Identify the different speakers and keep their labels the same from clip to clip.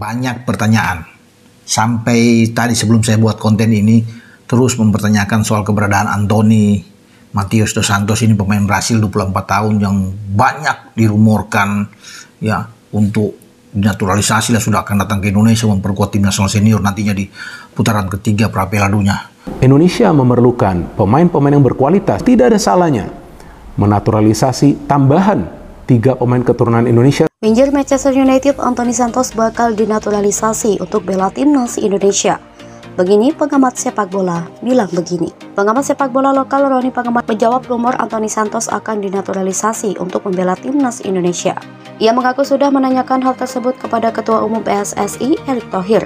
Speaker 1: banyak pertanyaan. Sampai tadi sebelum saya buat konten ini, terus mempertanyakan soal keberadaan Anthony Matheus Dos Santos ini, pemain Brasil 24 tahun yang banyak dirumorkan ya untuk naturalisasi dan sudah akan datang ke Indonesia memperkuat tim nasional senior nantinya di putaran ketiga pra Piala Dunia.
Speaker 2: Indonesia memerlukan pemain-pemain yang berkualitas. Tidak ada salahnya menaturalisasi tambahan 3 pemain keturunan Indonesia.
Speaker 3: Winger Manchester United Anthony Santos bakal dinaturalisasi untuk bela timnas Indonesia. Begini pengamat sepak bola bilang begini. Pengamat sepak bola lokal Roni Pengamat menjawab rumor Anthony Santos akan dinaturalisasi untuk membela timnas Indonesia. Ia mengaku sudah menanyakan hal tersebut kepada Ketua Umum PSSI Erick Thohir.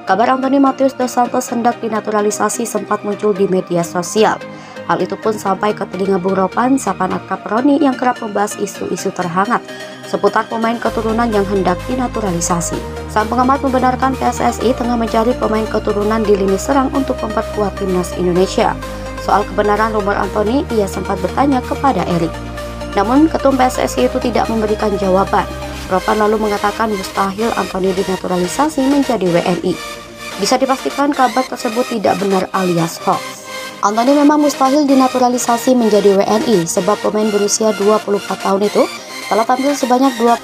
Speaker 3: Kabar Anthony Matheus Dos Santos hendak dinaturalisasi sempat muncul di media sosial. Hal itu pun sampai ke telinga Bung Ropan, sapan akrab Roni yang kerap membahas isu-isu terhangat seputar pemain keturunan yang hendak dinaturalisasi. Sang pengamat membenarkan PSSI tengah mencari pemain keturunan di lini serang untuk memperkuat timnas Indonesia. Soal kebenaran rumor Anthony, ia sempat bertanya kepada Erick. Namun, Ketum PSSI itu tidak memberikan jawaban. Ropan lalu mengatakan mustahil Anthony dinaturalisasi menjadi WNI. Bisa dipastikan kabar tersebut tidak benar alias hoax. Anthony memang mustahil dinaturalisasi menjadi WNI sebab pemain berusia 24 tahun itu telah tampil sebanyak 20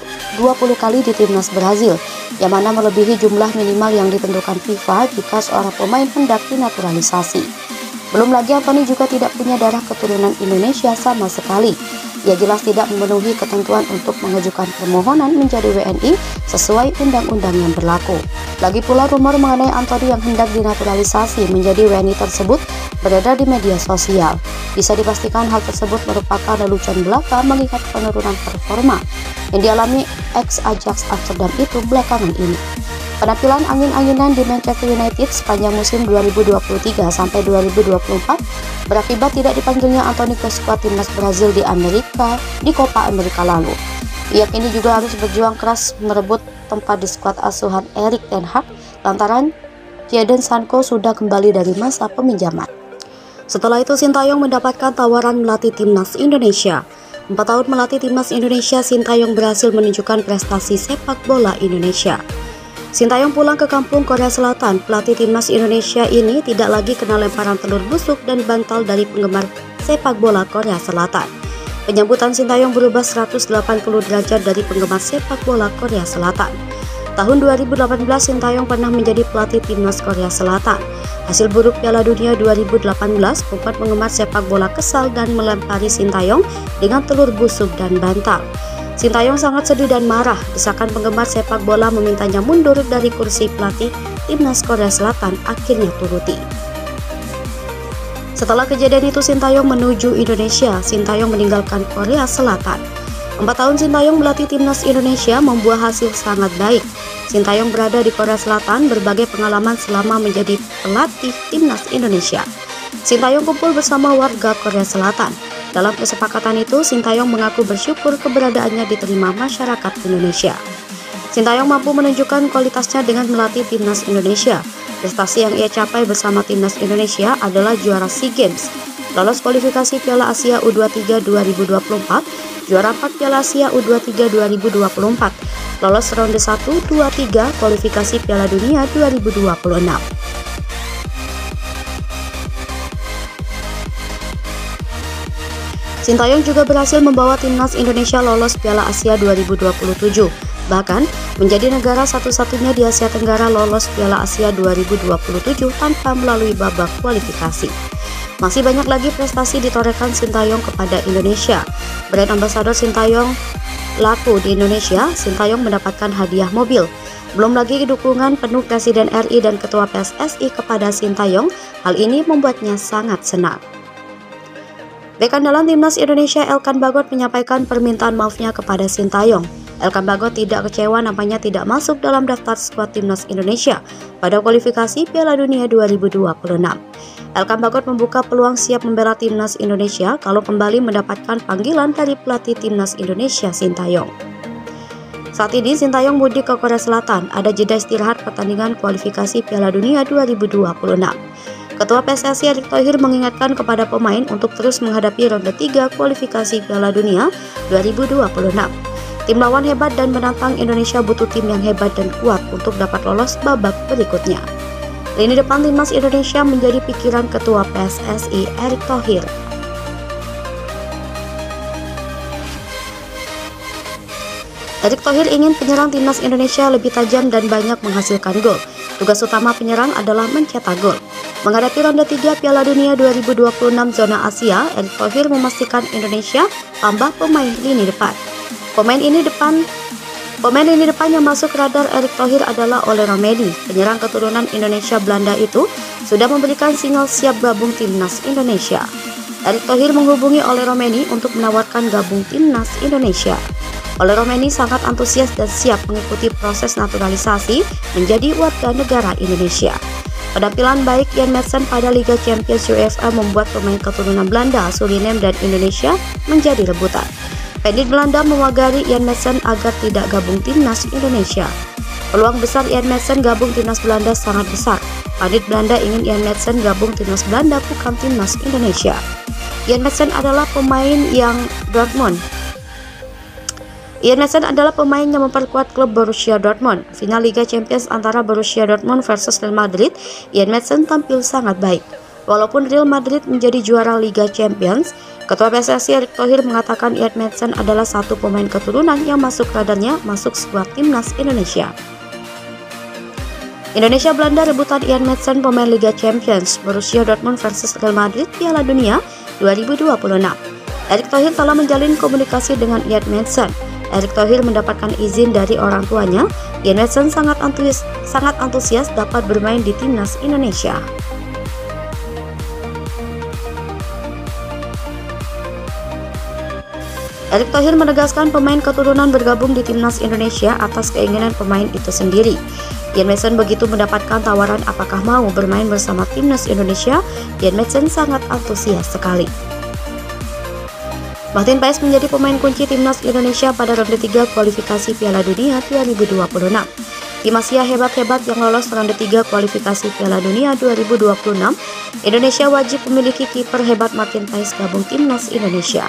Speaker 3: kali di timnas Brazil, yang mana melebihi jumlah minimal yang ditentukan FIFA jika seorang pemain hendak dinaturalisasi. Belum lagi Anthony juga tidak punya darah keturunan Indonesia sama sekali. Ia jelas tidak memenuhi ketentuan untuk mengajukan permohonan menjadi WNI sesuai undang-undang yang berlaku. Lagi pula rumor mengenai Anthony yang hendak dinaturalisasi menjadi WNI tersebut beredar di media sosial. Bisa dipastikan hal tersebut merupakan lelucon belaka melihat penurunan performa yang dialami ex-Ajax Amsterdam itu belakangan ini. Penampilan angin-anginan di Manchester United sepanjang musim 2023 sampai 2024 berakibat tidak dipanggilnya Anthony ke skuad timnas Brazil di Copa America lalu. Ia kini juga harus berjuang keras merebut tempat di skuad asuhan Erik ten Hag lantaran Jadon Sancho sudah kembali dari masa peminjaman. Setelah itu Sintayong mendapatkan tawaran melatih timnas Indonesia. 4 tahun melatih timnas Indonesia, Sintayong berhasil menunjukkan prestasi sepak bola Indonesia. Sintayong pulang ke kampung Korea Selatan. Pelatih timnas Indonesia ini tidak lagi kena lemparan telur busuk dan bantal dari penggemar sepak bola Korea Selatan. Penyambutan Sintayong berubah 180 derajat dari penggemar sepak bola Korea Selatan. Tahun 2018 Sintayong pernah menjadi pelatih timnas Korea Selatan. Hasil buruk Piala Dunia 2018 membuat penggemar sepak bola kesal dan melempari Sintayong dengan telur busuk dan bantal. Sintayong sangat sedih dan marah. Desakan penggemar sepak bola memintanya mundur dari kursi pelatih timnas Korea Selatan akhirnya turuti. Setelah kejadian itu Sintayong menuju Indonesia. Sintayong meninggalkan Korea Selatan. 4 tahun Sintayong melatih timnas Indonesia membuah hasil sangat baik. Sintayong berada di Korea Selatan berbagai pengalaman selama menjadi pelatih timnas Indonesia. Sintayong kumpul bersama warga Korea Selatan. Dalam kesepakatan itu, Sintayong mengaku bersyukur keberadaannya diterima masyarakat Indonesia. Sintayong mampu menunjukkan kualitasnya dengan melatih timnas Indonesia. Prestasi yang ia capai bersama timnas Indonesia adalah juara SEA Games, lolos kualifikasi Piala Asia U23 2024, juara 4 Piala Asia U23 2024, lolos ronde 1, 2, 3 kualifikasi Piala Dunia 2026. Sintayong juga berhasil membawa timnas Indonesia lolos Piala Asia 2027, bahkan menjadi negara satu-satunya di Asia Tenggara lolos Piala Asia 2027 tanpa melalui babak kualifikasi. Masih banyak lagi prestasi ditorehkan Sintayong kepada Indonesia. Brand Ambassador Sintayong laku di Indonesia. Sintayong mendapatkan hadiah mobil. Belum lagi dukungan penuh Presiden RI dan Ketua PSSI kepada Sintayong. Hal ini membuatnya sangat senang. Bek andalan timnas Indonesia Elkan Bagot menyampaikan permintaan maafnya kepada Sintayong. Elkan Bagot tidak kecewa namanya tidak masuk dalam daftar skuad timnas Indonesia pada kualifikasi Piala Dunia 2026. Elkan Bagot membuka peluang siap membela timnas Indonesia kalau kembali mendapatkan panggilan dari pelatih timnas Indonesia Sintayong. Saat ini Sintayong mudik ke Korea Selatan, ada jeda istirahat pertandingan kualifikasi Piala Dunia 2026. Ketua PSSI Erick Thohir mengingatkan kepada pemain untuk terus menghadapi ronde 3 kualifikasi Piala Dunia 2026. Tim lawan hebat dan menantang Indonesia butuh tim yang hebat dan kuat untuk dapat lolos babak berikutnya. Lini depan timnas Indonesia menjadi pikiran Ketua PSSI Erick Thohir. Erick Thohir ingin penyerang timnas Indonesia lebih tajam dan banyak menghasilkan gol. Tugas utama penyerang adalah mencetak gol. Menghadapi ronde 3 Piala Dunia 2026 zona Asia, Erick Thohir memastikan Indonesia tambah pemain lini depan. Pemain lini depan yang masuk radar Erick Thohir adalah Ole Romeni. Penyerang keturunan Indonesia Belanda itu sudah memberikan sinyal siap gabung timnas Indonesia. Erick Thohir menghubungi Ole Romeni untuk menawarkan gabung timnas Indonesia. Ole Romeni sangat antusias dan siap mengikuti proses naturalisasi menjadi warga negara Indonesia. Penampilan baik Jan Madsen pada Liga Champions UEFA membuat pemain keturunan Belanda, Suriname, dan Indonesia menjadi rebutan. Pandit Belanda mewagari Jan Madsen agar tidak gabung timnas Indonesia. Peluang besar Jan Madsen gabung timnas Belanda sangat besar. Pandit Belanda ingin Jan Madsen gabung timnas Belanda, bukan timnas Indonesia. Jan Madsen adalah pemain yang memperkuat klub Borussia Dortmund. Final Liga Champions antara Borussia Dortmund versus Real Madrid, Jan Madsen tampil sangat baik. Walaupun Real Madrid menjadi juara Liga Champions, Ketua PSSI Erick Thohir mengatakan Jan Madsen adalah satu pemain keturunan yang masuk radarnya masuk skuad timnas Indonesia. Indonesia Belanda rebutan Jan Madsen pemain Liga Champions, Borussia Dortmund versus Real Madrid Piala Dunia 2026. Erick Thohir telah menjalin komunikasi dengan Jan Madsen. Erick Thohir mendapatkan izin dari orang tuanya. Jan Madsen sangat antusias dapat bermain di timnas Indonesia. Erick Thohir menegaskan pemain keturunan bergabung di timnas Indonesia atas keinginan pemain itu sendiri. Jan Madsen begitu mendapatkan tawaran apakah mau bermain bersama timnas Indonesia, Jan Madsen sangat antusias sekali. Martin Paes menjadi pemain kunci timnas Indonesia pada ronde 3 kualifikasi Piala Dunia 2026. Tim Asia hebat-hebat yang lolos ronde 3 kualifikasi Piala Dunia 2026, Indonesia wajib memiliki kiper hebat Martin Paes gabung timnas Indonesia.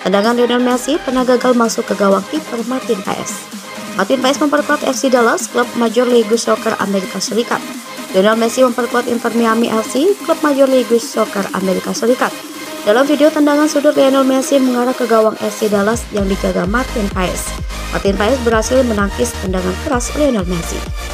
Speaker 3: Tendangan Lionel Messi pernah gagal masuk ke gawang kiper Martin Paes. Martin Paes memperkuat FC Dallas, klub Major League Soccer Amerika Serikat. Lionel Messi memperkuat Inter Miami FC, klub Major League Soccer Amerika Serikat. Dalam video tendangan sudut, Lionel Messi mengarah ke gawang FC Dallas yang dijaga Martin Paes. Martin Paes berhasil menangkis tendangan keras Lionel Messi.